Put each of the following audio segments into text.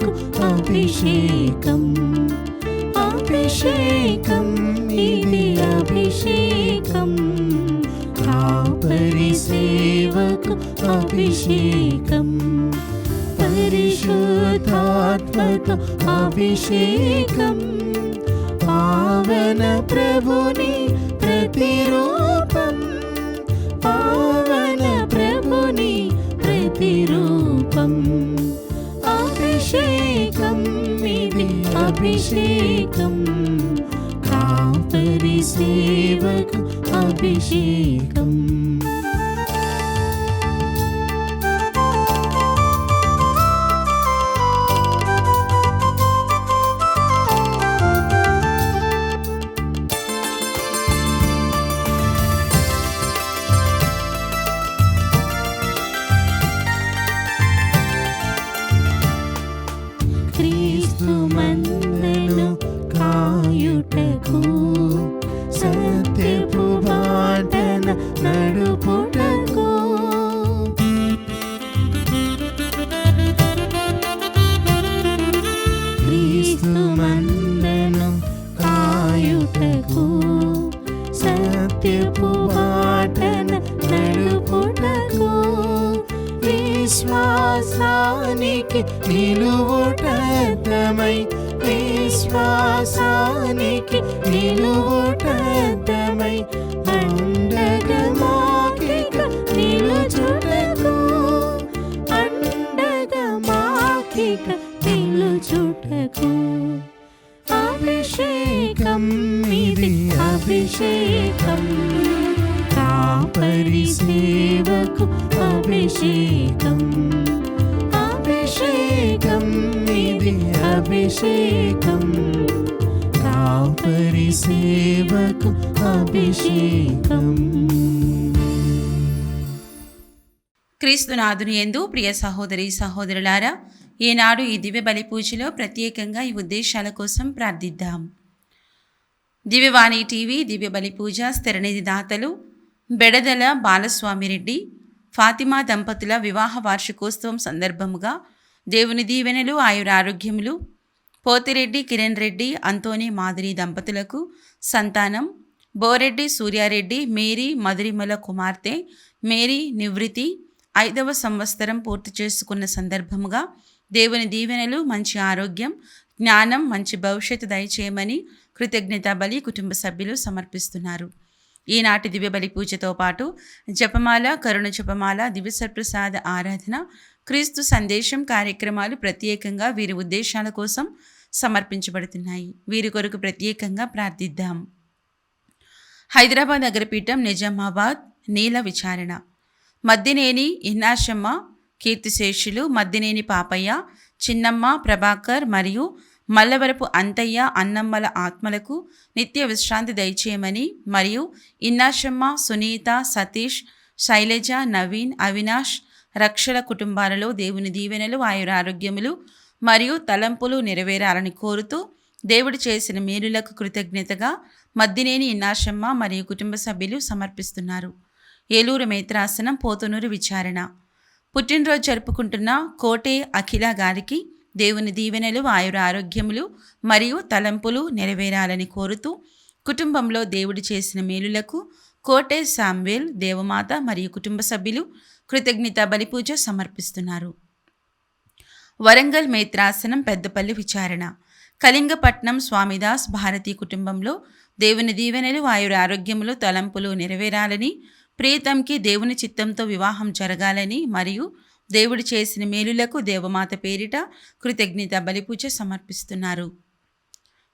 సేవకు అభిషేకం. అభిషేకం ఇది అభిషేకం. కాపరి సేవకు అభిషేకం. పరిశుద్ధాత్మక అభిషేకం. పావన ప్రభుని ప్రతిరూపం. పావన ప్రభుని ప్రతిరూపం. అభిషేకం ఇది అభిషేకం. కాపరి సేవకు అభిషేకం. క్రీస్తు మందను కాయుటకు, సత్యపు బాటన నడుపుటకు, క్రీస్తు మందను కాయుటకు, సత్యపు బాటన నడుపుటకు, విశ్వాసానికి నిలువుటమై, విశ్వాసానికి నిలువుటమై, అండగమాకిక నిలుచుటకు, అండగమాకిక నిలుచుటకు. అభిషేకం ఇది అభిషేకం. కాపరి సేవకు అభిషేకం. అభిషేకం ఇది అభిషేకం. కాపరి సేవకు అభిషేకం. క్రీస్తునాథుని యందు ప్రియ సహోదరి సహోదరులారా, ఈనాడు ఈ దివ్య బలి పూజలో ప్రత్యేకంగా ఈ ఉద్దేశాల కోసం ప్రార్థిద్దాం. దివ్యవాణి టీవీ దివ్య బలి పూజ స్థిరనిధి దాతలు బెడదల బాలస్వామిరెడ్డి, ఫాతిమా దంపతుల వివాహ వార్షికోత్సవం సందర్భముగా దేవుని దీవెనలు ఆయురారోగ్యములు పోతిరెడ్డి కిరణ్ రెడ్డి అంతోని మాదిరి దంపతులకు సంతానం, బోరెడ్డి సూర్యారెడ్డి మేరీ మధురిమల కుమార్తె మేరీ నివృత్తి 5వ సంవత్సరం పూర్తి చేసుకున్న సందర్భముగా దేవుని దీవెనలు, మంచి ఆరోగ్యం, జ్ఞానం, మంచి భవిష్యత్తు దయచేయమని కృతజ్ఞతా బలి కుటుంబ సభ్యులు సమర్పిస్తున్నారు. ఈనాటి దివ్య బలి పూజతో పాటు జపమాల, కరుణ జపమాల, దివ్యసర్ప్రసాద ఆరాధన, క్రీస్తు సందేశం కార్యక్రమాలు ప్రత్యేకంగా వీరి ఉద్దేశాల కోసం సమర్పించబడుతున్నాయి. వీరి కొరకు ప్రత్యేకంగా ప్రార్థిద్దాం. హైదరాబాద్ నగరపీఠం నిజామాబాద్ నీల విచారణ మద్దినేని ఇన్నాశమ్మ కీర్తిశేషులు మద్దినేని పాపయ్య, చిన్నమ్మ, ప్రభాకర్ మరియు మల్లవరపు అంతయ్య అన్నమ్మల ఆత్మలకు నిత్య విశ్రాంతి దయచేయమని మరియు ఇన్నాశమ్మ, సునీత, సతీష్, శైలజ, నవీన్, అవినాష్ రక్షల కుటుంబాలలో దేవుని దీవెనలు, ఆయురారోగ్యములు మరియు తలంపులు నెరవేరాలని కోరుతూ దేవుడు చేసిన మేలులకు కృతజ్ఞతగా మద్దినేని ఇన్నాశమ్మ మరియు కుటుంబ సభ్యులు సమర్పిస్తున్నారు. ఏలూరు మేత్రాసనం పోతునూరు విచారణ పుట్టినరోజు జరుపుకుంటున్న కోటే అఖిల గారికి దేవుని దీవెనలు, ఆయురారోగ్యములు మరియు తలంపులు నెరవేరాలని కోరుతూ కుటుంబంలో దేవుడు చేసిన మేలులకు కోటే శామ్వేల్, దేవమాత మరియు కుటుంబ సభ్యులు కృతజ్ఞత బలిపూజ సమర్పిస్తున్నారు. వరంగల్ మేత్రాసనం పెద్దపల్లి విచారణ కళింగపట్నం స్వామిదాస్ భారతీ కుటుంబంలో దేవుని దీవెనలు, ఆయురారోగ్యములు, తలంపులు నెరవేరాలని, ప్రియతంకి దేవుని చిత్తంతో వివాహం జరగాలని మరియు దేవుడు చేసిన మేలులకు దేవమాత పేరిట కృతజ్ఞత బలిపూజ సమర్పిస్తున్నారు.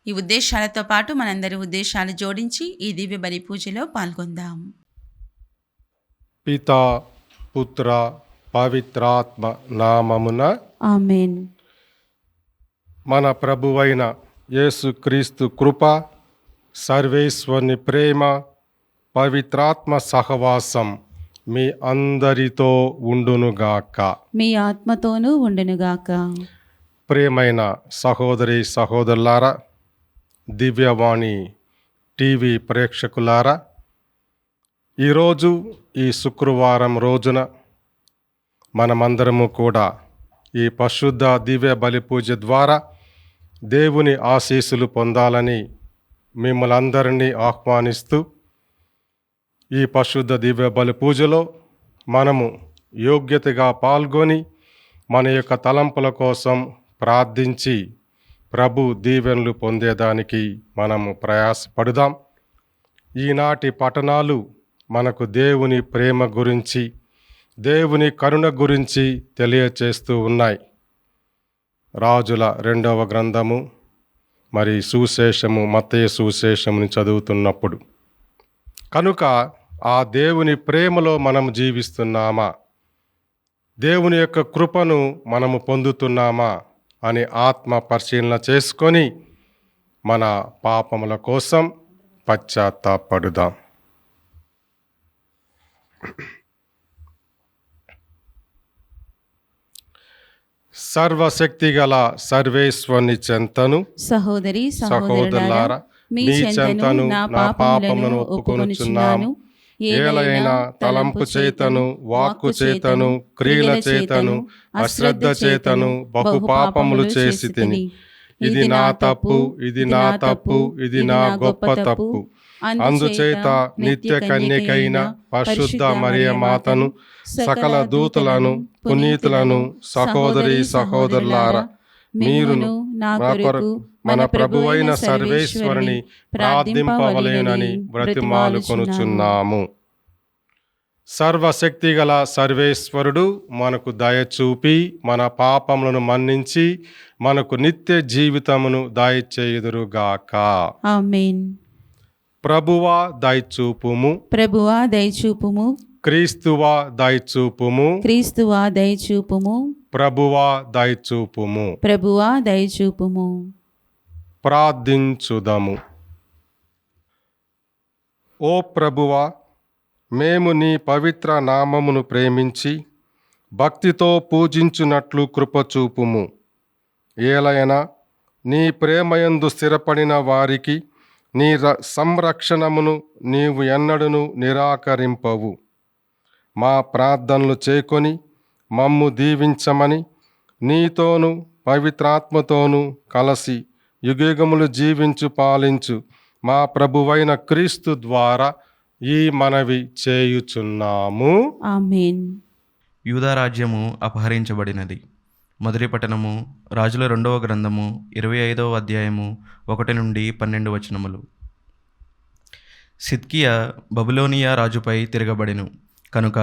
ఈ ఉద్దేశాలతో పాటు మనందరి ఉద్దేశాలు జోడించి ఈ దివ్య బలి పూజలో పాల్గొందాం. పితా పుత్ర పవిత్రాత్మ నామమున ఆమేన్. మన ప్రభువైన యేసుక్రీస్తు కృప, సర్వేశ్వరుని ప్రేమ, పవిత్రాత్మ సహవాసం మీ అందరితో ఉండునుగాక. మీ ఆత్మతోనూ ఉండునుగాక. ప్రియమైన సహోదరి సహోదరులారా, దివ్యవాణి టీవీ ప్రేక్షకులారా, ఈరోజు ఈ శుక్రవారం రోజున మనమందరము కూడా ఈ పరిశుద్ధ దివ్య బలి పూజ ద్వారా దేవుని ఆశీస్సులు పొందాలని మిమ్మల్ని అందరినీ ఆహ్వానిస్తూ ఈ పరిశుద్ధ దివ్య బలి పూజలో మనము యోగ్యతగా పాల్గొని మన యొక్క తలంపుల కోసం ప్రార్థించి ప్రభు దీవెనలు పొందేదానికి మనము ప్రయాసపడుదాం. ఈనాటి పఠనాలు మనకు దేవుని ప్రేమ గురించి, దేవుని కరుణ గురించి తెలియచేస్తూ ఉన్నాయి. రాజుల 2వ గ్రంథము మరి సువిశేషము, మత్తయి సువిశేషముని చదువుతున్నప్పుడు కనుక ఆ దేవుని ప్రేమలో మనం జీవిస్తున్నామా, దేవుని యొక్క కృపను మనము పొందుతున్నామా అని ఆత్మ పరిశీలన చేసుకొని మన పాపముల కోసం పశ్చాత్తాపడుదాం. సర్వశక్తిగల సర్వేశ్వరుని చెంతను సహోదరి సహోదరులారా మీ చెంతను నా పాపములను ఒప్పుకొనుచున్నాను. ఏలైనా తలంపు చేతను, వాక్కు చేతను, క్రియల చేతను, అశ్రద్ధ చేతను బహు పాపములు చేసి తిని. ఇది నా తప్పు, ఇది నా తప్పు, ఇది నా గొప్ప తప్పు. అందుచేత నిత్య కన్యకైన పరిశుద్ధ మరియ మాతను, సకల దూతలను, పునీతులను, సహోదరి సహోదరులారా మీరును నా కొరకు మన ప్రభువైన సర్వేశ్వరుని ప్రార్థింపవలెనని బ్రతిమాలుకొనుచున్నాము. సర్వశక్తిగల సర్వేశ్వరుడు మనకు దయచూపి మన పాపములను మన్నించి మనకు నిత్య జీవితమును దయచేయుదురుగాక. ఆమేన్. ప్రభువా దయచూపుము, ప్రభువా దయచూపుము, క్రీస్తువా దయచూపుము, క్రీస్తువా దయచూపుము, ప్రభువా దయచూపుము. ప్రభువా దయచూపుము. ప్రార్థించుదము. ఓ ప్రభువా, మేము నీ పవిత్ర నామమును ప్రేమించి భక్తితో పూజించున్నట్లు కృపచూపుము. ఏలయన నీ ప్రేమయందు స్థిరపడిన వారికి నీ సంరక్షణమును నీవు ఎన్నడూను నిరాకరింపవు. మా ప్రార్థనలు చేకొని మమ్ము దీవించమని నీతోనూ పవిత్రాత్మతోనూ కలసి యుగయుగములు జీవించు పాలించు మా ప్రభువైన క్రీస్తు ద్వారా ఈ మనవి చేయుచున్నాము. ఆమేన్. యూదారాజ్యము అపహరించబడినది. మొదటి పట్టణము రాజుల 2వ గ్రంథము 25వ అధ్యాయము 1 నుండి 12 వచనములు. సిద్కియా బబులోనియా రాజుపై తిరగబడెను కనుక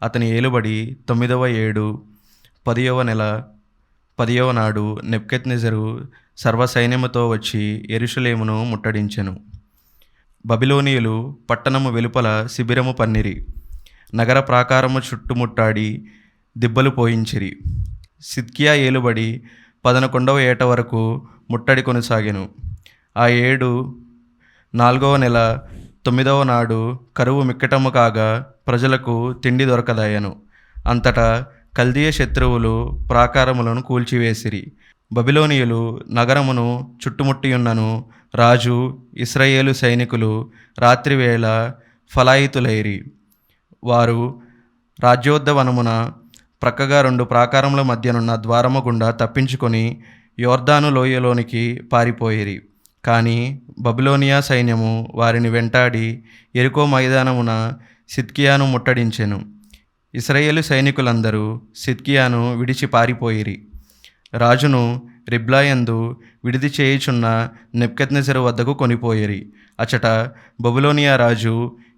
అతని ఏలుబడి 9వ ఏడు 10వ నెల 10వ నాడు నెబుకద్నెజరు సర్వసైన్యముతో వచ్చి యెరూషలేమును ముట్టడించెను. బబిలోనియులు పట్టణము వెలుపల శిబిరము పన్నిరి, నగర ప్రాకారము చుట్టుముట్టాడి దిబ్బలు పోయించిరి. సిద్కియా ఏలుబడి 11వ ఏట వరకు ముట్టడి కొనసాగెను. ఆ ఏడు 4వ నెల 9వ నాడు కరువు మిక్కటము కాగా ప్రజలకు తిండి దొరకదాయను. అంతటా కల్దీయ శత్రువులు ప్రాకారములను కూల్చివేసిరి. బబిలోనియులు నగరమును చుట్టుముట్టియున్నను రాజు ఇశ్రాయేలు సైనికులు రాత్రివేళ ఫలాయితులైరి. వారు రాజ్యోద్యవనమున ప్రక్కగా 2 ప్రాకారముల మధ్యనున్న ద్వారము గుండా తప్పించుకొని యోర్దాను లోయలోనికి పారిపోయిరి. కానీ బబిలోనియా సైన్యము వారిని వెంటాడి యెరికో మైదానమున సిద్కియాను ముట్టడించెను. ఇశ్రాయేలు సైనికులందరూ సిద్కియాను విడిచి పారిపోయిరి. రాజును రిబ్లాయందు విడిది చేయుచున్న నెబుకద్నెజరు వద్దకు కొనిపోయిరి. అచట బబులోనియా రాజు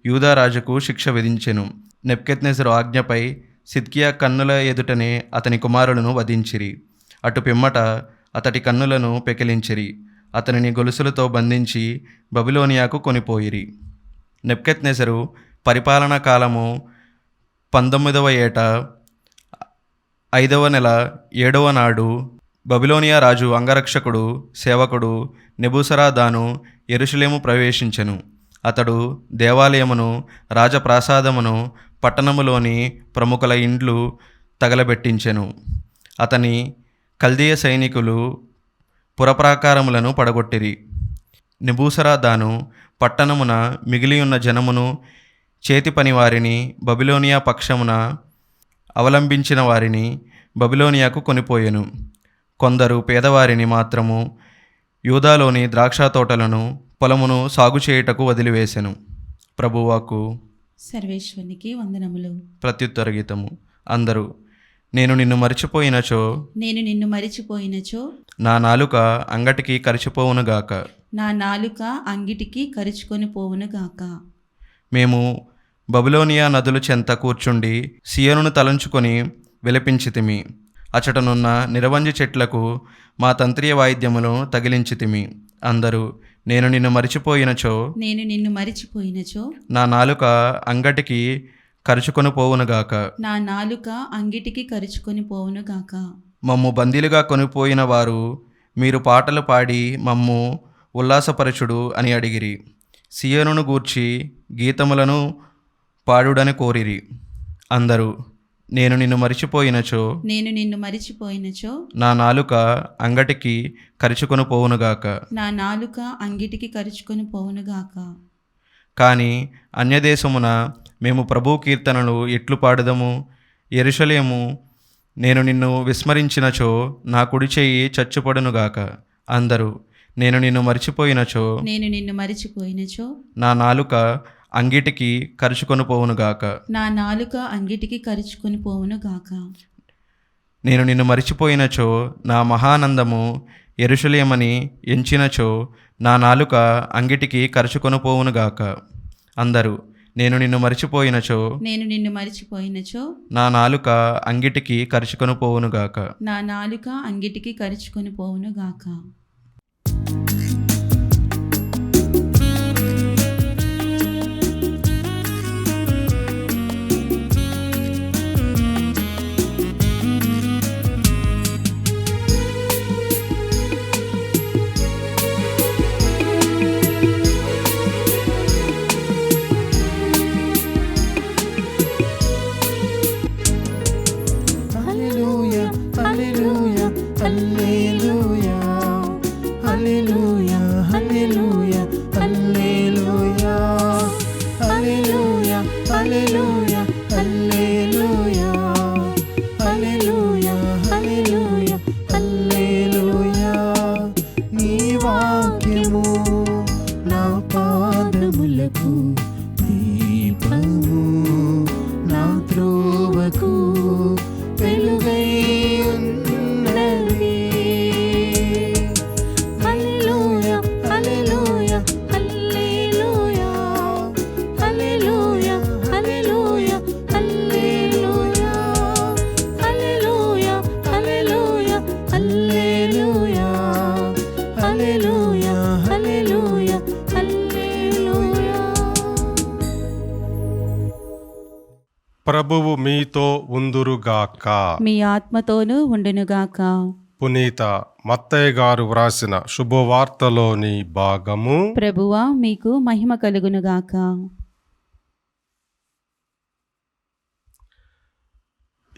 యూదా రాజుకు శిక్ష విధించెను. నెబుకద్నెజరు ఆజ్ఞపై సిద్కియా కన్నుల ఎదుటనే అతని కుమారులను వధించిరి. అటు పిమ్మట అతడి కన్నులను పెకిలించిరి. అతనిని గొలుసులతో బంధించి బబిలోనియాకు కొనిపోయిరి. నెబుకద్నెజరు పరిపాలనా కాలము 19వ ఏట 5వ నెల 7వ నాడు బబిలోనియా రాజు అంగరక్షకుడు సేవకుడు నెబూసరాదాను యెరూషలేము ప్రవేశించెను. అతడు దేవాలయమును, రాజప్రాసాదమును, పట్టణములోని ప్రముఖుల ఇండ్లు తగలబెట్టించెను. అతని కల్దీయ సైనికులు పురప్రాకారములను పడగొట్టిరి. నెబూసరాదాను పట్టణమున మిగిలియున్న జనమును, చేతి పని వారిని, బబిలోనియా పక్షమున అవలంబించిన వారిని బబిలోనియాకు కొనిపోయెను. కొందరు పేదవారిని మాత్రము యూదాలోని ద్రాక్ష తోటలను పొలమును సాగు చేయుటకు వదిలివేసెను. ప్రభువాకు. సర్వేశ్వరునికి వందనములు. ప్రత్యుత్తర గీతము. అందరూ నేను నిన్ను మరిచిపోయినచో, నేను నిన్ను మరిచిపోయినచో నా నాలుక అంగటికి కరిచిపోవునుగాక. నా నాలుక అంగిటికి కరుచుకొని పోవునుగాక. మేము బబులోనియా నదుల చెంత కూర్చుండి సియోనును తలంచుకొని విలపించితిమి. అచటనున్న నిరవంజి చెట్లకు మా తంత్రియ వాయిద్యములను తగిలించితిమి. అందరూ నేను నిన్ను మరిచిపోయినచో, నేను నిన్ను మరిచిపోయినచో నా నాలుక అంగటికి కరుచుకొని పోవునుగాక. నా నాలుక అంగిటికి కరుచుకొని పోవునుగాక. మమ్ము బందీలుగా కొనిపోయిన వారు మీరు పాటలు పాడి మమ్ము ఉల్లాసపరచుడు అని అడిగిరి. సియోనును గూర్చి గీతములను పాడుడని కోరిరి. అందరూ నేను నిన్ను మరిచిపోయినచో, నేను నిన్ను మరిచిపోయినచో నా నాలుక అంగటికి కరుచుకొని పోవునుగాక. నా నాలుక అంగిటికి కరుచుకొని పోవునుగాక. కానీ అన్యదేశమున మేము ప్రభు కీర్తనలు ఎట్లు పాడుదము? యెరూషలేము, నేను నిన్ను విస్మరించినచో నా కుడి చెయ్యి చచ్చుపడునుగాక. అందరూ నేను నిన్ను మరిచిపోయినచో, నేను నిన్ను మరిచిపోయినచో నా నాలుక అంగిటికి కరుచుకొని పోవునుగాక. నా నాలుక అంగిటికి కరుచుకొని పోవునుగాక. నేను నిన్ను మరిచిపోయినచో నా మహానందము యెరూషలేమని ఎంచినచో నా నాలుక అంగిటికి కరుచుకొని పోవునుగాక. అందరూ నేను నిన్ను మరిచిపోయినచో, నేను నిన్ను మరిచిపోయినచో నా నాలుక అంగిటికి కరుచుకొని పోవునుగాక. నా నాలుక అంగిటికి కరుచుకొని పోవునుగాక. ప్రభువు మీతో ఉందురుగాక. మీ ఆత్మతోనూ ఉండునుగాక. పునీత మత్తయ్య గారు వ్రాసిన శుభవార్తలోని భాగము. ప్రభువా మీకు మహిమ కలుగునుగాక.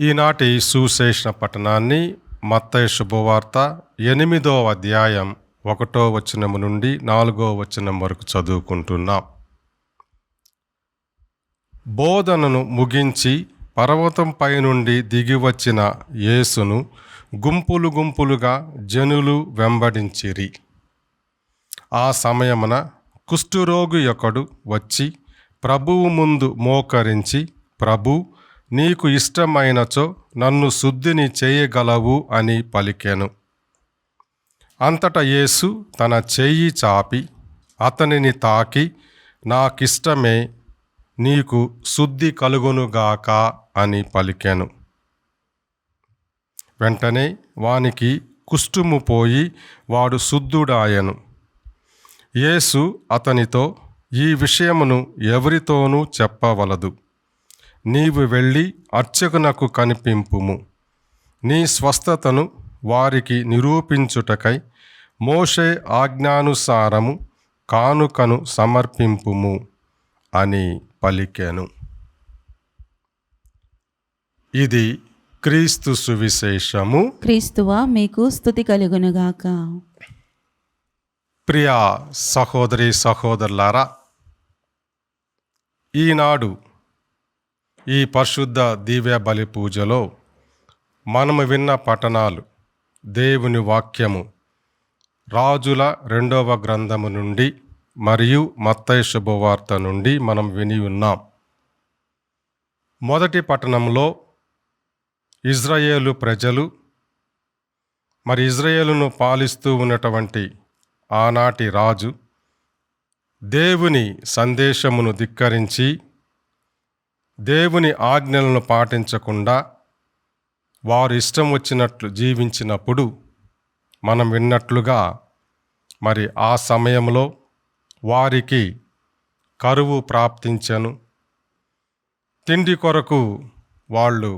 ఈనాటి సుశేషణ పఠనాన్ని మత్తయి శుభవార్త 8వ అధ్యాయం 1వ వచనము నుండి 4వ వచనం వరకు చదువుకుంటున్నాం. బోధనను ముగించి పర్వతంపై నుండి దిగివచ్చిన యేసును గుంపులు గుంపులుగా జనులు వెంబడించిరి. ఆ సమయమున కుష్ఠరోగి ఒకడు వచ్చి ప్రభువు ముందు మోకరించి, ప్రభు, నీకు ఇష్టమైనచో నన్ను శుద్ధిని చేయగలవు అని పలికెను. అంతటా యేసు తన చెయ్యి చాపి అతనిని తాకి, నాకిష్టమే, నీకు శుద్ధి కలుగునుగాక అని పలికెను. వెంటనే వానికి కుష్ఠము పోయి వాడు శుద్ధుడాయెను. యేసు అతనితో, ఈ విషయమును ఎవరితోనూ చెప్పవలదు. నీవు వెళ్ళి అర్చకునకు కనిపింపుము. నీ స్వస్థతను వారికి నిరూపించుటకై మోషే ఆజ్ఞానుసారము కానుకను సమర్పింపుము అని పలికెను. ఇది క్రీస్తు సువిశేషము. క్రీస్తువా మీకు స్తుతి కలుగునుగాక. ప్రియ సహోదరి సహోదరులారా, ఈనాడు ఈ పరిశుద్ధ దివ్య బలి పూజలో మనము విన్న పఠనాలు దేవుని వాక్యము రాజుల 2వ గ్రంథము నుండి మరియు మత్తయి శుభవార్త నుండి మనం విని ఉన్నాం. మొదటి పట్టణంలో ఇజ్రాయేలు ప్రజలు ఇజ్రాయేలును పాలిస్తూ ఉన్నటువంటి ఆనాటి రాజు దేవుని సందేశమును ధిక్కరించి దేవుని ఆజ్ఞలను పాటించకుండా వారు ఇష్టం వచ్చినట్లు జీవించినప్పుడు మనం విన్నట్లుగా ఆ సమయంలో వారికి కరువు ప్రాప్తించెను. తిండి కొరకు వాళ్ళు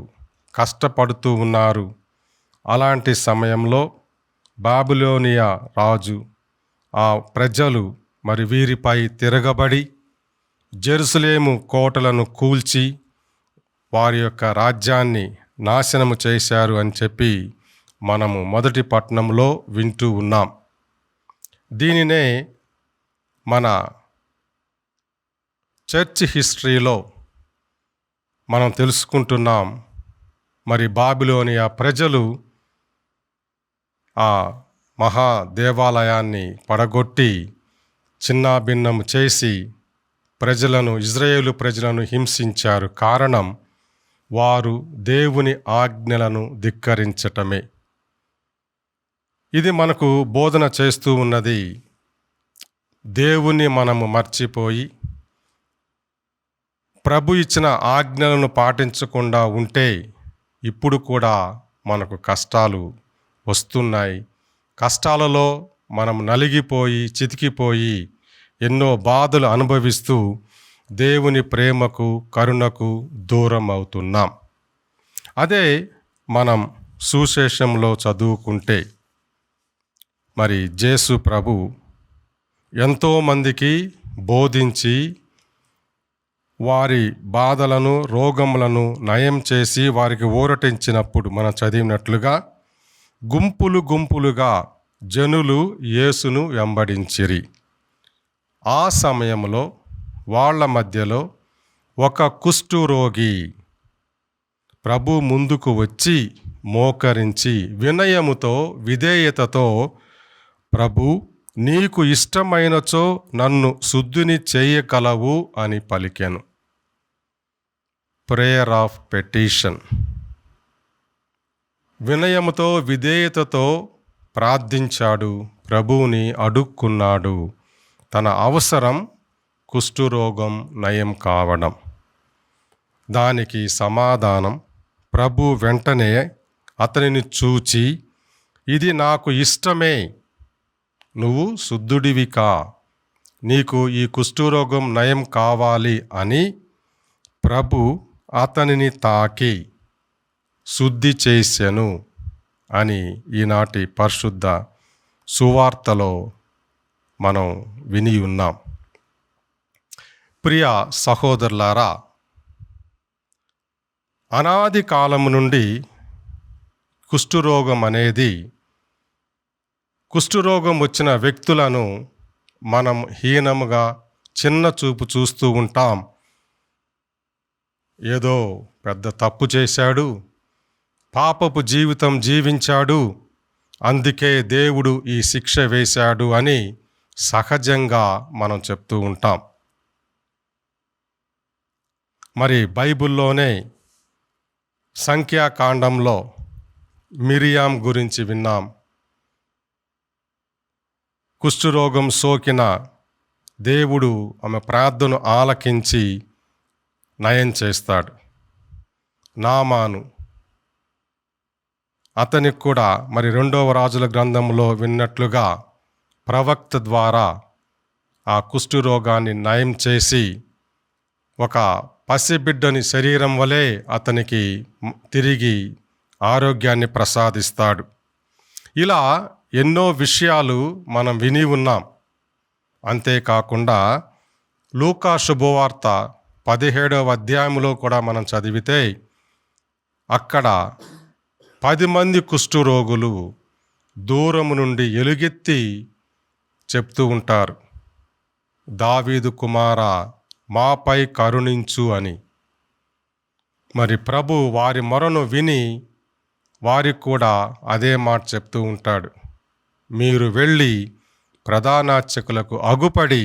కష్టపడుతూ ఉన్నారు. అలాంటి సమయంలో బాబిలోనియా రాజు ఆ ప్రజలు వీరిపై తిరగబడి జెరూసలేము కోటలను కూల్చి వారి యొక్క రాజ్యాన్ని నాశనము చేశారు అని చెప్పి మనము మొదటి పట్టణంలో వింటూ ఉన్నాం. దీనినే మన చర్చ్ హిస్టరీలో మనం తెలుసుకుంటున్నాం. బాబిలోనియా ప్రజలు ఆ మహా దేవాలయాన్ని పడగొట్టి చిన్నాభిన్నము చేసి ఇజ్రాయేలు ప్రజలను హింసించారు. కారణం వారు దేవుని ఆజ్ఞలను ధిక్కరించటమే. ఇది మనకు బోధన చేస్తూ ఉన్నది. దేవుని మనము మర్చిపోయి ప్రభు ఇచ్చిన ఆజ్ఞలను పాటించకుండా ఉంటే ఇప్పుడు కూడా మనకు కష్టాలు వస్తున్నాయి. కష్టాలలో మనం నలిగిపోయి చితికిపోయి ఎన్నో బాధలు అనుభవిస్తూ దేవుని ప్రేమకు కరుణకు దూరం అవుతున్నాం. అదే మనం సువిశేషంలో చదువుకుంటే యేసు ప్రభు ఎంతోమందికి బోధించి వారి బాధలను రోగములను నయం చేసి వారికి ఊరటించినప్పుడు మనం చదివినట్లుగా గుంపులు గుంపులుగా జనులు యేసును వెంబడించిరి. ఆ సమయంలో వాళ్ళ మధ్యలో ఒక కుష్ఠరోగి ప్రభు ముందుకు వచ్చి మోకరించి వినయముతో విధేయతతో, ప్రభు నీకు ఇష్టమైనచో నన్ను శుద్ధిని చేయగలవు అని పలికెను. Prayer of petition. వినయముతో విధేయతతో ప్రార్థించాడు, ప్రభువుని అడుక్కున్నాడు. తన అవసరం కుష్ఠరోగం నయం కావడం. దానికి సమాధానం ప్రభు వెంటనే అతనిని చూచి, ఇది నాకు ఇష్టమే, నువ్వు శుద్ధుడివి కా, నీకు ఈ కుష్ఠరోగం నయం కావాలి అని ప్రభు అతనిని తాకి శుద్ధి చేసెను అని ఈనాటి పరిశుద్ధ సువార్తలో మనం విని ఉన్నాం. ప్రియ సహోదరులారా, అనాది కాలము నుండి కుష్ఠరోగం అనేది, కుష్ఠరోగం వచ్చిన వ్యక్తులను మనం హీనముగా చిన్న చూపు చూస్తూ ఉంటాం. ఏదో పెద్ద తప్పు చేశాడు, పాపపు జీవితం జీవించాడు, అందుకే దేవుడు ఈ శిక్ష వేశాడు అని సహజంగా మనం చెప్తూ ఉంటాం. బైబిల్లోనే సంఖ్యాకాండంలో మిరియాం గురించి విన్నాం. కుష్ఠరోగం సోకిన దేవుడు ఆమె ప్రార్థన ఆలకించి నయం చేస్తాడు. నామాను, అతనికి కూడా 2వ రాజుల గ్రంథంలో విన్నట్లుగా ప్రవక్త ద్వారా ఆ కుష్ఠరోగాన్ని నయం చేసి ఒక పసిబిడ్డని శరీరం వలె అతనికి తిరిగి ఆరోగ్యాన్ని ప్రసాదిస్తాడు. ఇలా ఎన్నో విషయాలు మనం విని ఉన్నాం. అంతేకాకుండా లూకా శుభవార్త 17వ అధ్యాయంలో కూడా మనం చదివితే అక్కడ 10 మంది కుష్ఠరోగులు దూరము నుండి ఎలుగెత్తి చెప్తూ ఉంటారు, దావీదు కుమారా మాపై కరుణించు అని. ప్రభు వారి మొరను విని వారికి కూడా అదే మాట చెప్తూ ఉంటాడు. మీరు వెళ్ళి ప్రధానార్చకులకు అగుపడి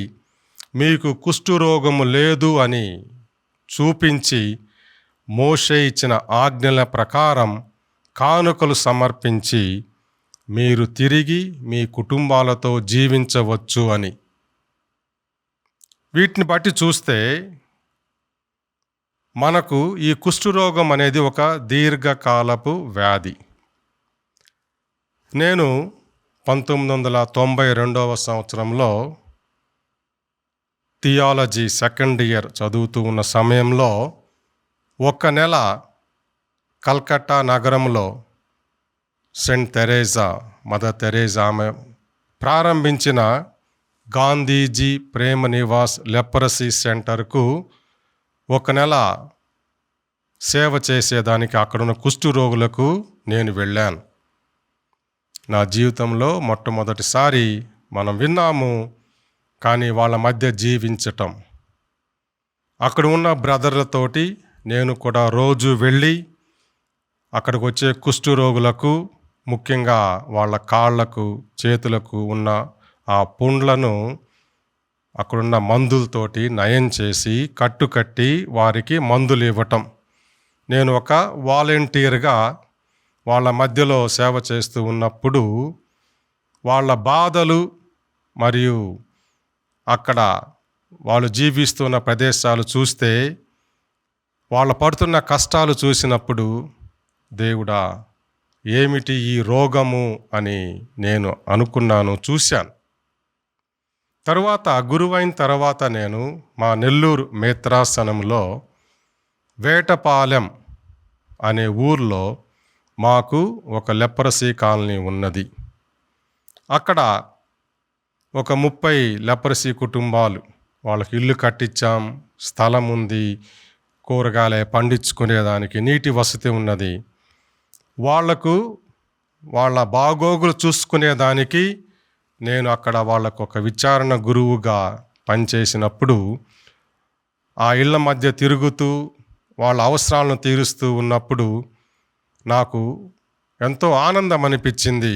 మీకు కుష్ఠరోగము లేదు అని చూపించి మోషే ఇచ్చిన ఆజ్ఞల ప్రకారం కానుకలు సమర్పించి మీరు తిరిగి మీ కుటుంబాలతో జీవించవచ్చు అని. వీటిని బట్టి చూస్తే మనకు ఈ కుష్ఠరోగం అనేది ఒక దీర్ఘకాలపు వ్యాధి. నేను 1992 సంవత్సరంలో థియాలజీ సెకండ్ ఇయర్ చదువుతూ ఉన్న సమయంలో ఒక నెల కల్కట్టా నగరంలో సెయింట్ తెరేజా, మదర్ తెరేజా ఆమె ప్రారంభించిన గాంధీజీ ప్రేమ నివాస్ లెప్రసీ సెంటర్కు ఒక నెల సేవ చేసేదానికి అక్కడున్న కుష్ఠరోగులకు నేను వెళ్ళాను. నా జీవితంలో మొట్టమొదటిసారి మనం విన్నాము, కానీ వాళ్ళ మధ్య జీవించటం. అక్కడ ఉన్న బ్రదర్లతోటి నేను కూడా రోజు వెళ్ళి అక్కడికి వచ్చే కుష్ఠరోగులకు, ముఖ్యంగా వాళ్ళ కాళ్లకు చేతులకు ఉన్న ఆ పుండ్లను అక్కడున్న మందులతోటి నయం చేసి కట్టుకట్టి వారికి మందులు ఇవ్వటం. నేను ఒక వాలంటీర్గా వాళ్ళ మధ్యలో సేవ చేస్తూ ఉన్నప్పుడు వాళ్ళ బాధలు మరియు అక్కడ వాళ్ళు జీవిస్తున్న ప్రదేశాలు చూస్తే, వాళ్ళు పడుతున్న కష్టాలు చూసినప్పుడు, దేవుడా ఏమిటి ఈ రోగము అని నేను అనుకున్నాను, చూశాను. తరువాత గురువైన తర్వాత నేను మా నెల్లూరు మేత్రాసనంలో వేటపాలెం అనే ఊర్లో మాకు ఒక లెప్రసీ కాలనీ ఉన్నది. అక్కడ ఒక 30 లెప్రసీ కుటుంబాలు, వాళ్ళకి ఇల్లు కట్టించాం, స్థలం ఉంది, కూరగాయలు పండించుకునేదానికి నీటి వసతి ఉన్నది. వాళ్లకు వాళ్ళ బాగోగులు చూసుకునేదానికి నేను అక్కడ వాళ్ళకు ఒక విచారణ గురువుగా పనిచేసినప్పుడు ఆ ఇళ్ళ మధ్య తిరుగుతూ వాళ్ళ అవసరాలను తీరుస్తూ ఉన్నప్పుడు నాకు ఎంతో ఆనందం అనిపించింది.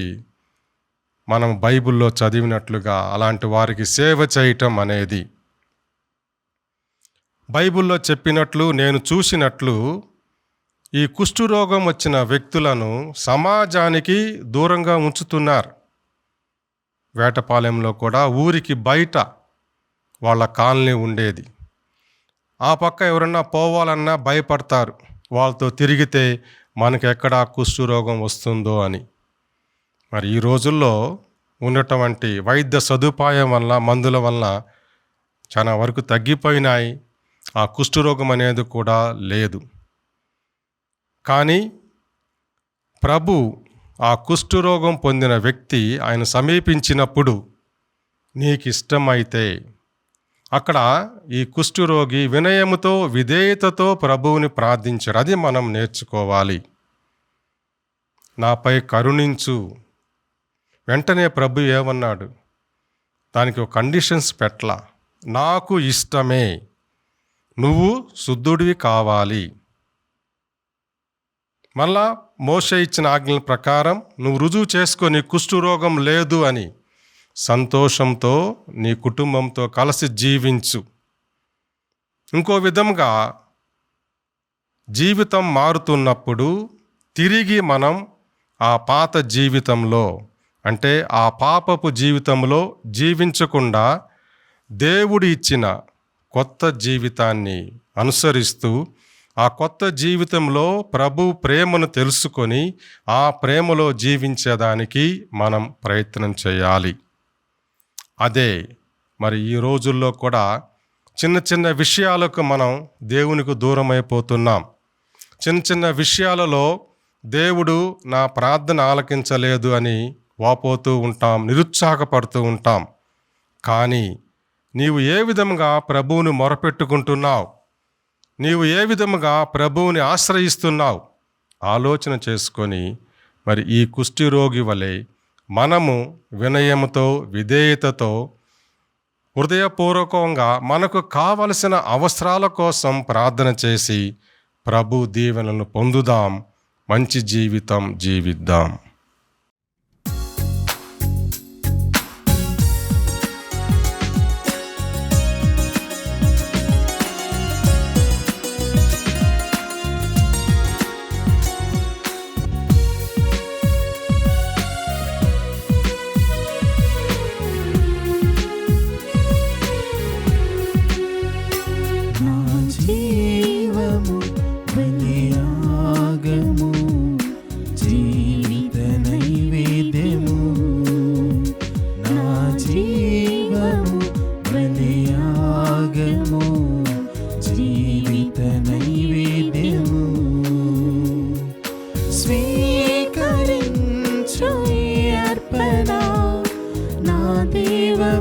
మనం బైబిల్లో చదివినట్లుగా అలాంటి వారికి సేవ చేయటం అనేది. బైబిల్లో చెప్పినట్లు నేను చూసినట్లు ఈ కుష్ఠరోగం వచ్చిన వ్యక్తులను సమాజానికి దూరంగా ఉంచుతున్నారు. వేటపాలెంలో కూడా ఊరికి బయట వాళ్ళ కాలనీ ఉండేది. ఆ పక్క ఎవరన్నా పోవాలన్నా భయపడతారు, వాళ్ళతో తిరిగితే మనకెక్కడా కుష్ఠరోగం వస్తుందో అని. మరి ఈ రోజుల్లో ఉన్నటువంటి వైద్య సదుపాయం వల్ల, మందుల వల్ల చాలా వరకు తగ్గిపోయినాయి. ఆ కుష్ఠరోగం అనేది కూడా లేదు. కానీ ప్రభు ఆ కుష్ఠరోగం పొందిన వ్యక్తి ఆయన సమీపించినప్పుడు, నీకు ఇష్టమైతే, అక్కడ ఈ కుష్ఠరోగి వినయముతో విధేయతతో ప్రభువుని ప్రార్థించాడు. అది మనం నేర్చుకోవాలి. నాపై కరుణించు. వెంటనే ప్రభు ఏమన్నాడు, దానికి ఒక కండిషన్స్ పెట్టలా. నాకు ఇష్టమే, నువ్వు శుద్ధుడివి కావాలి. మళ్ళా మోషే ఇచ్చిన ఆజ్ఞల ప్రకారం నువ్వు రుజువు చేసుకో నీ కుష్ఠరోగం లేదు అని. సంతోషంతో నీ కుటుంబంతో కలిసి జీవించు. ఇంకో విధంగా జీవితం మారుతున్నప్పుడు తిరిగి మనం ఆ పాత జీవితంలో, అంటే ఆ పాపపు జీవితంలో జీవించకుండా దేవుడు ఇచ్చిన కొత్త జీవితాన్ని అనుసరిస్తూ ఆ కొత్త జీవితంలో ప్రభు ప్రేమను తెలుసుకొని ఆ ప్రేమలో జీవించేదానికి మనం ప్రయత్నం చేయాలి. అదే మరి ఈ రోజుల్లో కూడా చిన్న చిన్న విషయాలకు మనం దేవునికి దూరం అయిపోతున్నాం. చిన్న చిన్న విషయాలలో దేవుడు నా ప్రార్థన ఆలకించలేదు అని వాపోతూ ఉంటాం, నిరుత్సాహపడుతూ ఉంటాం. కానీ నీవు ఏ విధంగా ప్రభువుని మొరపెట్టుకుంటున్నావు, నీవు ఏ విధముగా ప్రభువుని ఆశ్రయిస్తున్నావు ఆలోచన చేసుకొని మరి ఈ కుష్ఠరోగి వలె మనము వినయముతో విధేయతతో హృదయపూర్వకంగా మనకు కావలసిన అవసరాల కోసం ప్రార్థన చేసి ప్రభు దీవెనలను పొందుదాం. మంచి జీవితం జీవిద్దాం.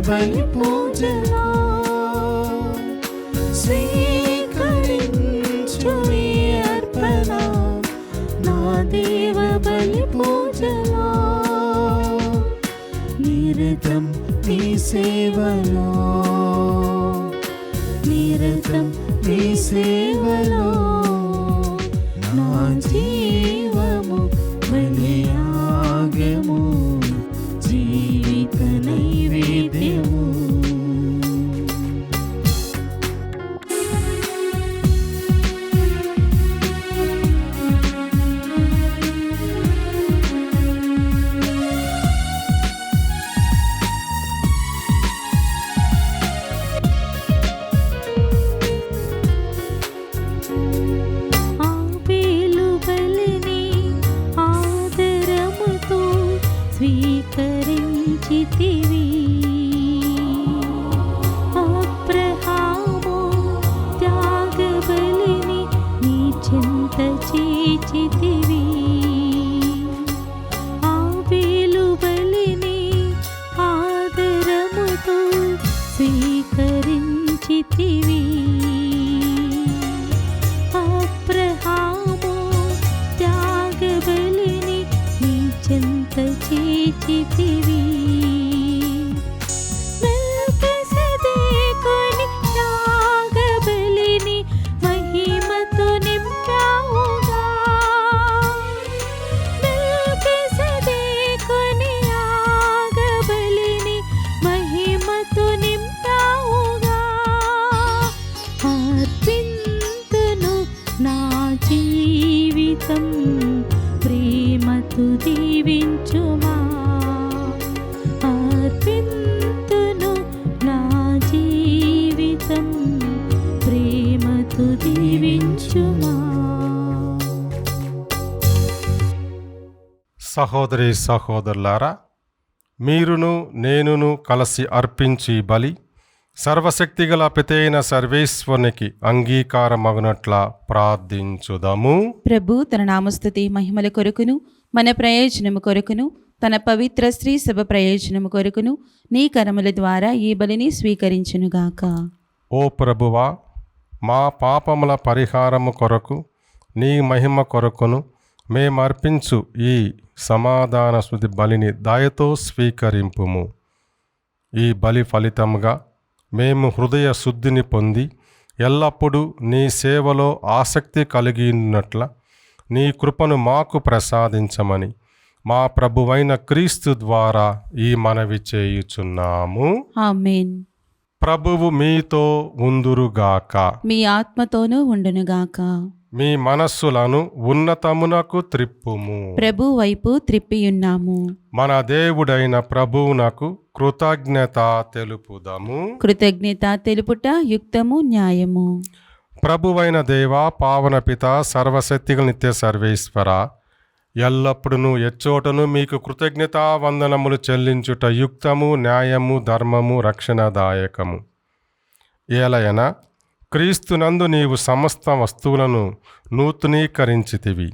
బలి పూజలో స్వీకరించు ఈ అర్పణ, నా దేవ బలి పూజలో. నిరతం నీ సేవలో, నిరతం నీ సేవలో, నా జీవము బలియాగము, జీవిత నైవేద్యము. ఆబేలు బలిని ఆదరముతో స్వీకరించితివి, అబ్రహాము త్యాగ బలిని నీ చెంత చేచితివి. ఆబేలు బలిని ఆదరముతో స్వీకరించితివి, అబ్రహాము త్యాగ బలిని నీ చెంత చేచితివి. మెల్కీసెదెకుని త్యాగ బలిని మహిమతో నింపావుగా, మెల్కీసెదెకుని త్యాగ బలిని మహిమతో నింపావుగా. అర్పింతును నా జీవితం, ప్రేమతో దీవించుమా. అర్పింతును నా జీవితం, ప్రేమతో దీవించుమా. సహోదరి సహోదరులారా, మీరును నేనును కలిసి అర్పించి బలి సర్వశక్తిగల పితైన సర్వేశ్వరునికి అంగీకారమగునట్లా ప్రార్థించుదాము. ప్రభు తన నామస్తుతి మహిమల కొరకును మన ప్రయోజనము కొరకును తన పవిత్ర స్త్రీ సభ ప్రయోజనము కొరకును నీ కరముల ద్వారా ఈ బలిని స్వీకరించునుగాక. ఓ ప్రభువా, మా పాపముల పరిహారము కొరకు నీ మహిమ కొరకును మేమర్పించు ఈ సమాధాన స్తుతి బలిని దయతో స్వీకరింపుము. ఈ బలి ఫలితముగా మేము హృదయ శుద్ధిని పొంది ఎల్లప్పుడూ నీ సేవలో ఆసక్తి కలిగి ఉన్నట్ల నీ కృపను మాకు ప్రసాదించమని మా ప్రభువైన క్రీస్తు ద్వారా ఈ మనవి చేయుచున్నాము. ఆమేన్. ప్రభువు మీతో ఉందురుగాక. మీ ఆత్మతోనూ ఉండునుగాక. మీ మనస్సులను ఉన్నతమునకు త్రిప్పుము. ప్రభు వైపు త్రిప్పియున్నాము. మన దేవుడైన ప్రభువునకు కృతజ్ఞత తెలుపుదము. కృతజ్ఞత తెలుపుట యుక్తము న్యాయము. ప్రభువైన దేవా, పావన పిత, సర్వశక్తిగల నిత్య సర్వేశ్వర, ఎల్లప్పుడూ ఎచ్చోటను మీకు కృతజ్ఞతా వందనములు చెల్లించుట యుక్తము, న్యాయము, ధర్మము, రక్షణదాయకము. ఏలయన క్రీస్తునందు నీవు సమస్త వస్తువులను నూతనీకరించితివి.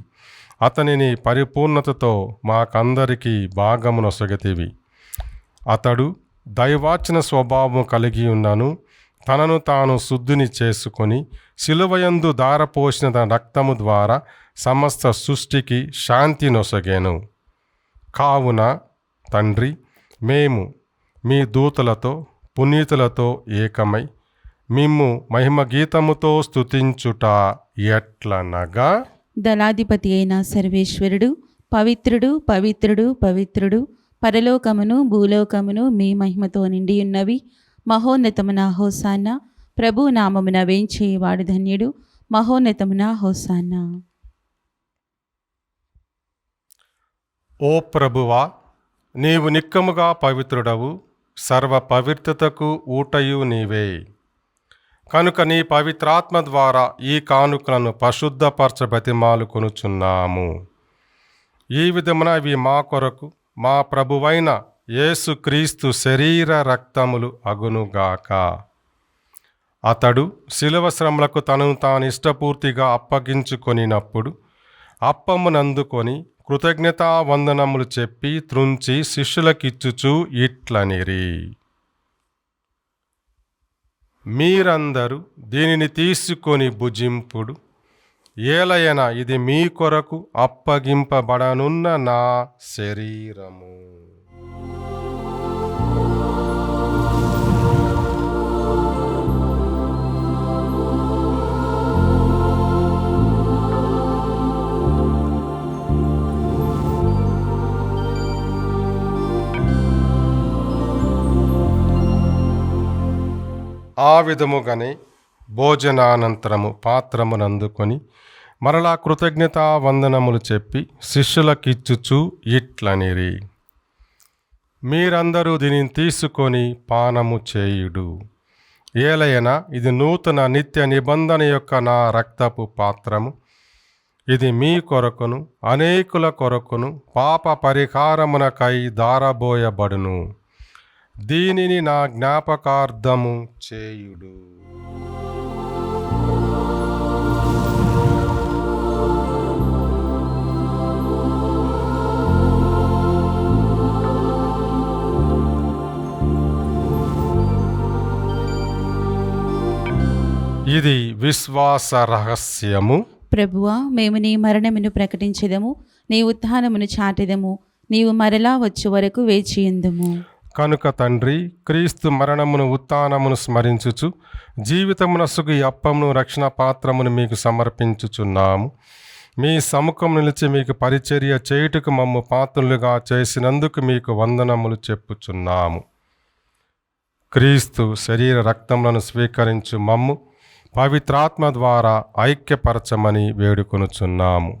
అతనిని పరిపూర్ణతతో మాకందరికీ భాగమునొసగతివి. అతడు దైవాచన స్వభావము కలిగి ఉన్నను తనను తాను శుద్ధిని చేసుకొని శిలువయందు ధారపోసిన తన రక్తము ద్వారా సమస్త సృష్టికి శాంతి నొసగెను. కావున తండ్రి, మేము మీ దూతలతో పునీతులతో ఏకమై మిమ్ము మహిమ గీతముతో స్తుతించుట ఎట్లనగా, దళాధిపతి అయిన సర్వేశ్వరుడు పవిత్రుడు పవిత్రుడు పవిత్రుడు, పరలోకమును భూలోకమును మీ మహిమతో నిండి ఉన్నవి. మహోన్నతమున హోసాన్న, ప్రభు నామమున వేంచేవాడు ధన్యుడు. మహోన్నతమున హోసాన్న. ఓ ప్రభువా, నీవు నిక్కముగా పవిత్రుడవు, సర్వ పవిత్రతకు ఊటయు నీవే. కనుక నీ పవిత్రాత్మ ద్వారా ఈ కానుకలను పరిశుద్ధపరచ బతిమాలుకొనుచున్నాము. ఈ విధమున ఇవి మా కొరకు మా ప్రభువైన యేసుక్రీస్తు శరీర రక్తములు అగునుగాక. అతడు శిలువ శ్రమలకు తనను తాను ఇష్టపూర్తిగా అప్పగించుకొనినప్పుడు అప్పమునందుకొని కృతజ్ఞతా వందనములు చెప్పి త్రుంచి శిష్యులకిచ్చుచూ ఇట్లనిరి: మీరందరూ దీనిని తీసుకొని భుజింపుడు. ఏలయన ఇది మీ కొరకు అప్పగింపబడనున్న నా శరీరము. ఆ విధముగానే భోజనానంతరము పాత్రమునందుకొని మరలా కృతజ్ఞతా వందనములు చెప్పి శిష్యులకిచ్చుచూ ఇట్లనిరి: మీరందరూ దీనిని తీసుకొని పానము చేయుడు. ఏలయన ఇది నూతన నిత్య నిబంధన యొక్క నా రక్తపు పాత్రము. ఇది మీ కొరకును అనేకుల కొరకును పాప పరిహారమునకై దారబోయబడును. దీనిని నా జ్ఞాపకార్థము చేయుడు. ఇది విశ్వాస రహస్యము. ప్రభువా, మేము నీ మరణమును ప్రకటించెదము, నీ ఉత్థానమును చాటెదము. నీవు మరలా వచ్చు వరకు వేచియుందుము. కనుక తండ్రి, క్రీస్తు మరణమును ఉత్థానమును స్మరించుచు జీవితమునసుగు ఈ అప్పమును రక్షణ పాత్రమును మీకు సమర్పించుచున్నాము. మీ సముఖం నిలిచి మీకు పరిచర్య చేయుటకు మమ్ము పాత్రులుగా చేసినందుకు మీకు వందనములు చెప్పుచున్నాము. క్రీస్తు శరీర రక్తములను స్వీకరించు మమ్ము పవిత్రాత్మ ద్వారా ఐక్యపరచమని వేడుకొనుచున్నాము.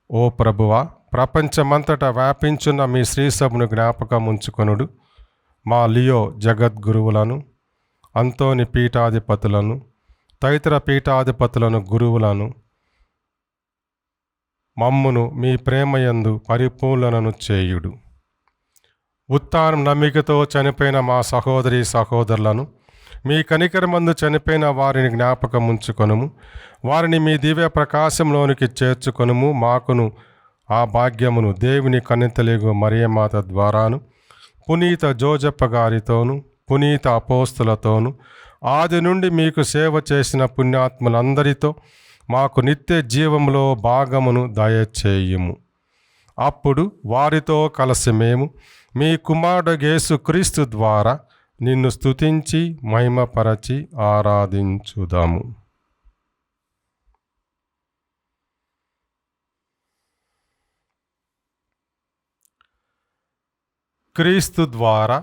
ఓ ప్రభువా, ప్రపంచమంతటా వ్యాపించున్న మీ శ్రీసభను జ్ఞాపకం ఉంచుకొనుడు. మా లియో జగద్గురువులను, అంతోని పీఠాధిపతులను, తదితర పీఠాధిపతులను, గురువులను, మమ్మును మీ ప్రేమయందు పరిపూర్ణను చేయుడు. ఉత్థానం నమ్మికతో చనిపోయిన మా సహోదరి సహోదరులను, మీ కనికరమందు చనిపోయిన వారిని జ్ఞాపకం ఉంచుకొనుము. వారిని మీ దివ్య ప్రకాశంలోనికి చేర్చుకొనుము. మాకును ఆ భాగ్యమును దేవుని కన్నెతలేగు మరియమాత ద్వారాను, పునీత జోజప్ప గారితోను, పునీత అపోస్తులతోను, ఆది నుండి మీకు సేవ చేసిన పుణ్యాత్ములందరితో మాకు నిత్య జీవములో భాగమును దయచేయుము. అప్పుడు వారితో కలిసి మేము మీ కుమారుడు యేసుక్రీస్తు ద్వారా నిన్ను స్తుతించి మహిమపరచి ఆరాధించుదాము. క్రీస్తు ద్వారా,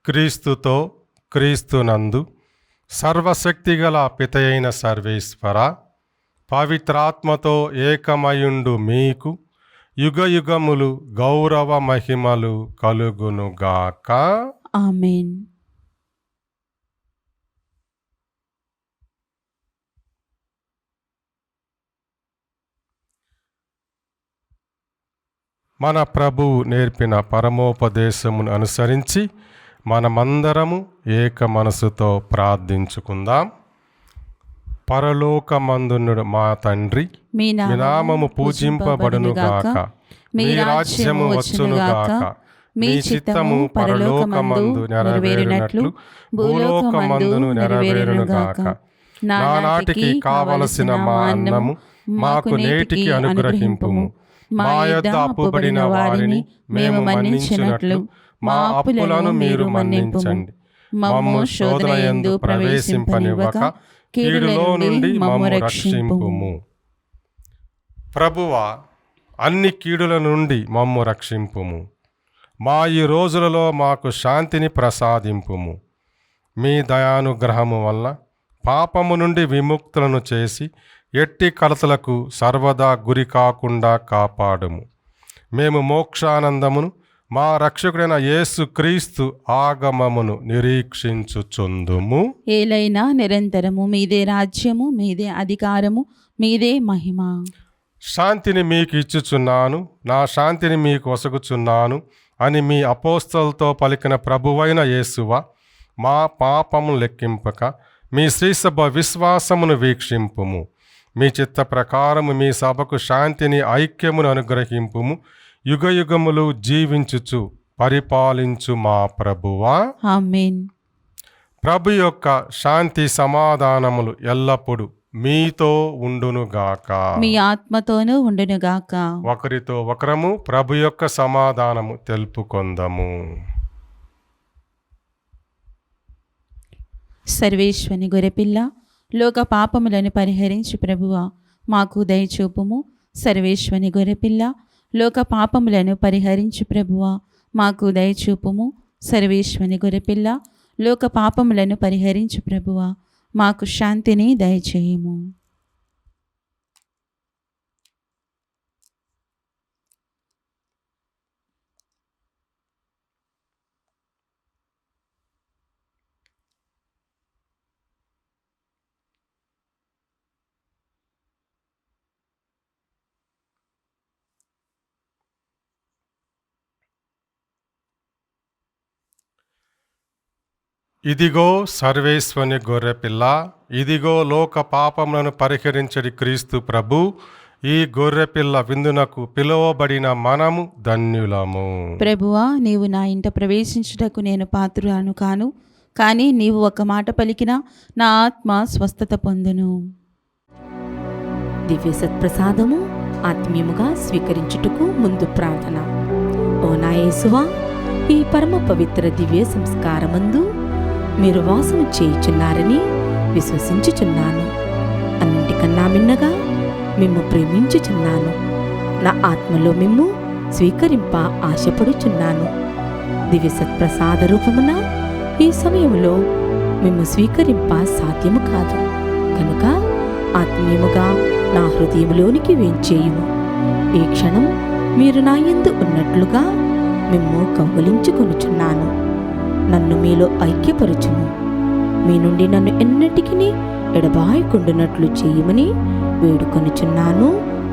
క్రీస్తుతో, క్రీస్తునందు సర్వశక్తిగల పితయైన సర్వేశ్వర, పవిత్రాత్మతో ఏకమయుండు మీకు యుగయుగములు గౌరవ మహిమలు కలుగునుగాక. ఆమేన్. మన ప్రభువు నేర్పిన పరమోపదేశమును అనుసరించి మనమందరము ఏక మనసుతో ప్రార్థించుకుందాం. పరలోకమందున్న మా తండ్రి, మీ నామము పూజింపబడునుగాక, మీ రాజ్యము వచ్చునుగాక, మీ చిత్తము పరలోకమందు నెరవేరినట్లు భూలోకమందును నెరవేరునుగాక. నానాటికి కావలసిన మా అన్నము మాకు నేటికి అనుగ్రహింపుము. మా యొద్ద అప్పుబడిన వారిని మేము మన్నించినట్లు మా అప్పులను మీరు మన్నించండి. మమ్ము శోధనయందు ప్రవేశింపనివ్వక కీడులో నుండి మమ్ము రక్షింపుము. ప్రభువా, అన్ని కీడుల నుండి మమ్ము రక్షింపుము. మా ఈ రోజులలో మాకు శాంతిని ప్రసాదింపుము. మీ దయానుగ్రహము వల్ల పాపము నుండి విముక్తులను చేసి ఎట్టి కలతలకు సర్వదా గురి కాకుండా కాపాడుము. మేము మోక్షానందమును మా రక్షకుడైన యేసు క్రీస్తు ఆగమమును నిరీక్షించుచుందుము. ఏలైనా నిరంతరము మీదే రాజ్యము, మీదే అధికారము, మీదే మహిమ. శాంతిని మీకు ఇచ్చుచున్నాను, నా శాంతిని మీకు ఒసగుచున్నాను అని మీ అపోస్తలతో పలికిన ప్రభువైన యేసువ, మా పాపము లెక్కింపక మీ శ్రీసభ విశ్వాసమును వీక్షింపుము. మీ చిత్త ప్రకారము మీ సభకు శాంతిని, ఐక్యమును అనుగ్రహింపుము. యుగయుగములు జీవించుచు పరిపాలించు మా ప్రభువా. ఆమేన్. ప్రభు యొక్క శాంతి సమాధానములు ఎల్లప్పుడూ మీతో ఉండునుగాక. మీ ఆత్మతోనూ ఉండునుగాక. ఒకరితో ఒకరము ప్రభు యొక్క సమాధానము తెలుపుకొందము. సర్వేశ్వని గొర్రెపిల్ల, లోక పాపములను పరిహరించు ప్రభువా, మాకు దయచూపుము. సర్వేశ్వని గొర్రెపిల్ల, లోక పాపములను పరిహరించు ప్రభువా, మాకు దయచూపుము. సర్వేశ్వని గొర్రెపిల్ల, లోక పాపములను పరిహరించు ప్రభువా, మాకు శాంతిని దయచేయము. ఇదిగో సర్వేశ్వని గొర్రెపిల్ల, ఇదిగో లోక పాపములను పరిహరించడి క్రీస్తు ప్రభు. ఈ గొర్రెపిల్ల విందునకు పిలువబడిన మనము ధన్యులము. ప్రభువా, నీవు నా ఇంట ప్రవేశించుటకు నేను పాత్రురాను కాను, కానీ నీవు ఒక మాట పలికినా నా ఆత్మ స్వస్థత పొందును. దివ్య సత్ప్రసాదము ఆత్మీయముగా స్వీకరించుటకు ముందు ప్రార్థన. ఓ నా యేసువా, ఈ పరమ పవిత్ర దివ్య సంస్కారమందు మీరు వాసము చేయుచున్నారని విశ్వసించుచున్నాను. అన్నింటికన్నా మిన్నగా మిమ్ము ప్రేమించుచున్నాను. నా ఆత్మలో మిమ్ము స్వీకరింప ఆశపడుచున్నాను. దివ్య సత్ప్రసాద రూపమున ఈ సమయంలో మిమ్ము స్వీకరింప సాధ్యము కాదు కనుక ఆత్మీయముగా నా హృదయంలోనికి వేంచేయుము. ఈ క్షణం మీరు నా యందు ఉన్నట్లుగా మిమ్ము కౌగిలించుకొనుచున్నాను. నన్ను మీలో ఐక్యపరచుము. మీ నుండి నన్ను ఎన్నటికీ ఎడబాయకుండునట్లు చేయమని వేడుకొనుచున్నాను.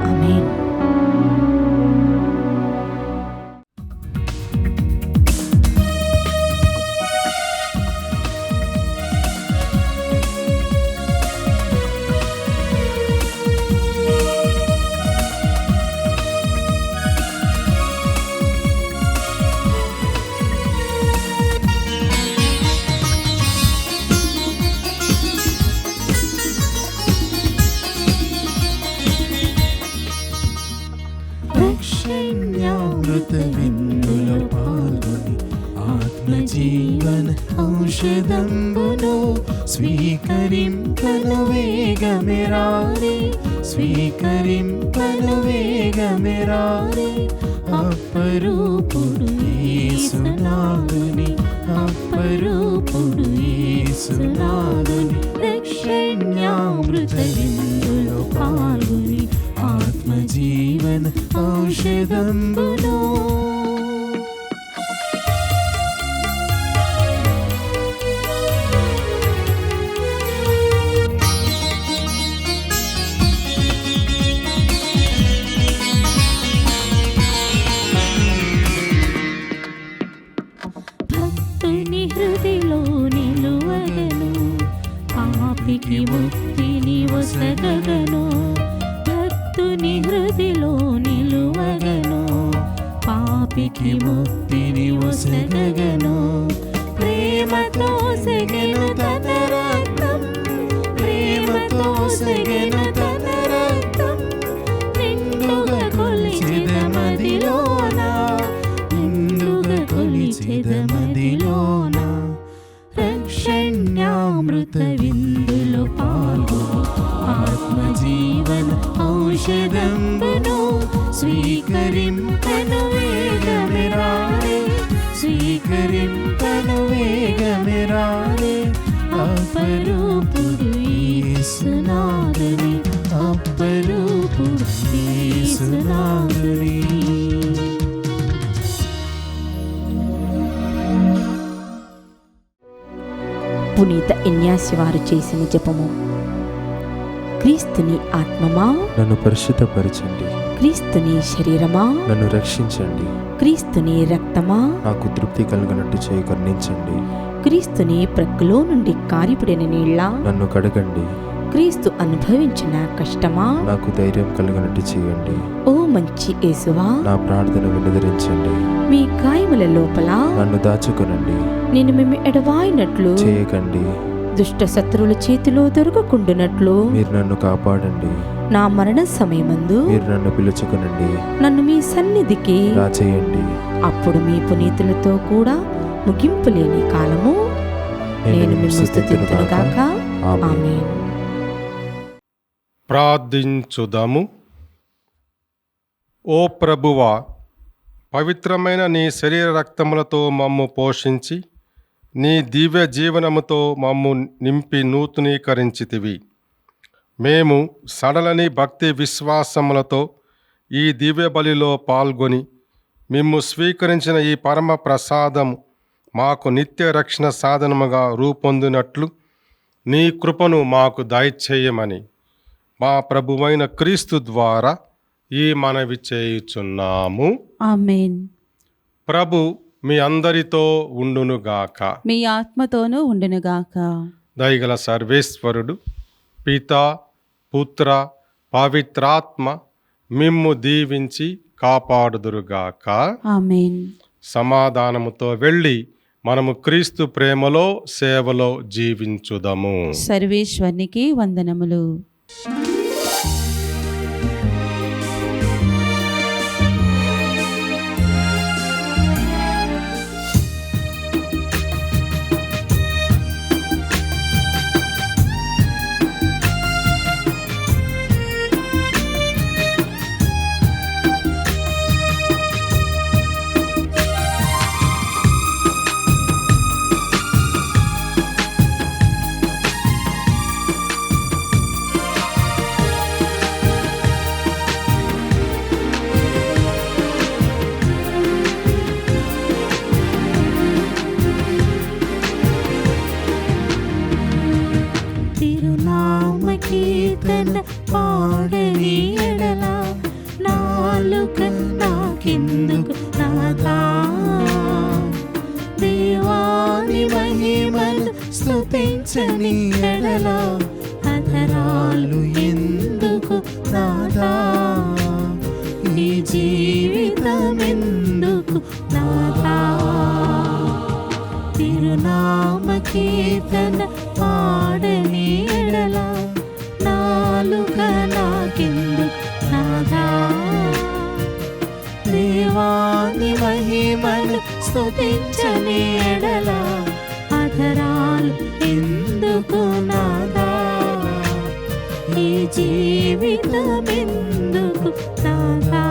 ఆమేన్. అమృతవిందులో పాల్గొని ఆత్మజీవన ఔషధంబును స్వీకరింపను వేగమెరారే, స్వీకరింపను వేగమెరారే. అప్పరూపుడు యేసునాథుని, అప్పరూపుడు యేసునాథుని రక్షణ్యామృతవిందులో పాల్గొని ఆత్మజీవన ఔషధంబును. భక్తుని హృదిలో నిలువగను, పాపికి ముక్తిని వసగగను. భక్తుని హృదిలో నిలువగను, పాపికి ముక్తిని వసగగను. ప్రేమతో సెగెను తన రక్తం, ప్రేమతో సెగెను తన రక్తం. నిండుగా కొలిచెదమదిలోన, నిండుగా కొలిచెదమదిలోన. రక్షణ్యామృత విందులో పాల్గొని ఆత్మజీవన ఔషధంబును రారే అపరూపుడు యేసునాథుని, అపరూపుడు యేసునాథుని. పునీత ఇన్యాసి వారు చేసిన జపము. క్రీస్తుని ఆత్మమా నన్ను పరిశుద్ధపరచండి, క్రీస్తుని శరీరమా నన్ను రక్షించండి, క్రీస్తుని రక్తమా నాకు తృప్తి కలుగునట్టు చేయి కరుణించండి, క్రీస్తుని ప్రక్కలో నుండి కారిపడిన నీళ్ళ నన్ను కడగండి, క్రీస్తు అనుభవించిన కష్టమా నాకు ధైర్యం కలుగునట్టు చేయండి, ఓ మంచి యేసువా నా ప్రార్థన వినదరించండి, మీ గాయముల లోపల నన్ను దాచుకొనండి, నేను మేము ఎడవాయినట్లు చేయకండి, దుష్ట శత్రువుల చేతిలో దొరకకుండునట్లు మీరు నన్ను కాపాడండి, నా మరణ సమయమందు మీరు నన్ను పిలుచుకొనండి, నన్ను మీ సన్నిధికి రాచేయండి. అప్పుడు మీ పునీతులతో కూడా ముగింపు లేని కాలము నేను మిమ్ము స్తుతింతునుగాక. ఆమేన్. ప్రార్థించుదాము. ఓ ప్రభువా, పవిత్రమైన నీ శరీర రక్తములతో మమ్ము పోషించి నీ దివ్య జీవనముతో మమ్ము నింపి నూతనీకరించితివి. మేము సడలని భక్తి విశ్వాసములతో ఈ దివ్య బలిలో పాల్గొని మిమ్ము స్వీకరించిన ఈ పరమ ప్రసాదము మాకు నిత్య రక్షణ సాధనముగా రూపొందినట్లు నీ కృపను మాకు దయచేయమని మా ప్రభువైన క్రీస్తు ద్వారా ఈ మనవి చేయుచున్నాము. ఆమేన్. ప్రభు మీ అందరితో ఉండునుగాక. మీ ఆత్మతోనూ ఉండునుగాక. దయగల సర్వేశ్వరుడు పితా పుత్ర పవిత్రాత్మ మిమ్ము దీవించి కాపాడుదురుగాక. ఆమేన్. సమాధానముతో వెళ్ళి మనము క్రీస్తు ప్రేమలో సేవలో జీవించుదము. సర్వేశ్వరునికి వందనములు. తిరునామ కీర్తన పాడని ఎడల నాలుక నాకెందుకు నాదా, దేవాని మహిమను స్తుతించని ఎడల అధరాలు ఎందుకు నాదా, ఈ జీవితం ఎందుకు నాదా. తిరునామ కీర్తన పాడని ఎడల నాలుక నాకెందుకు నాదా, దేవాని మహిమను స్తుతించని ఎడల అధరాలు ఎందుకు నాదా, ఈ జీవితం ఎందుకు నాదా.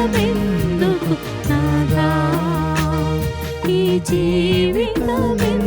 జీవితమెందుకు నాదా, ఈ జీవితమెందుకు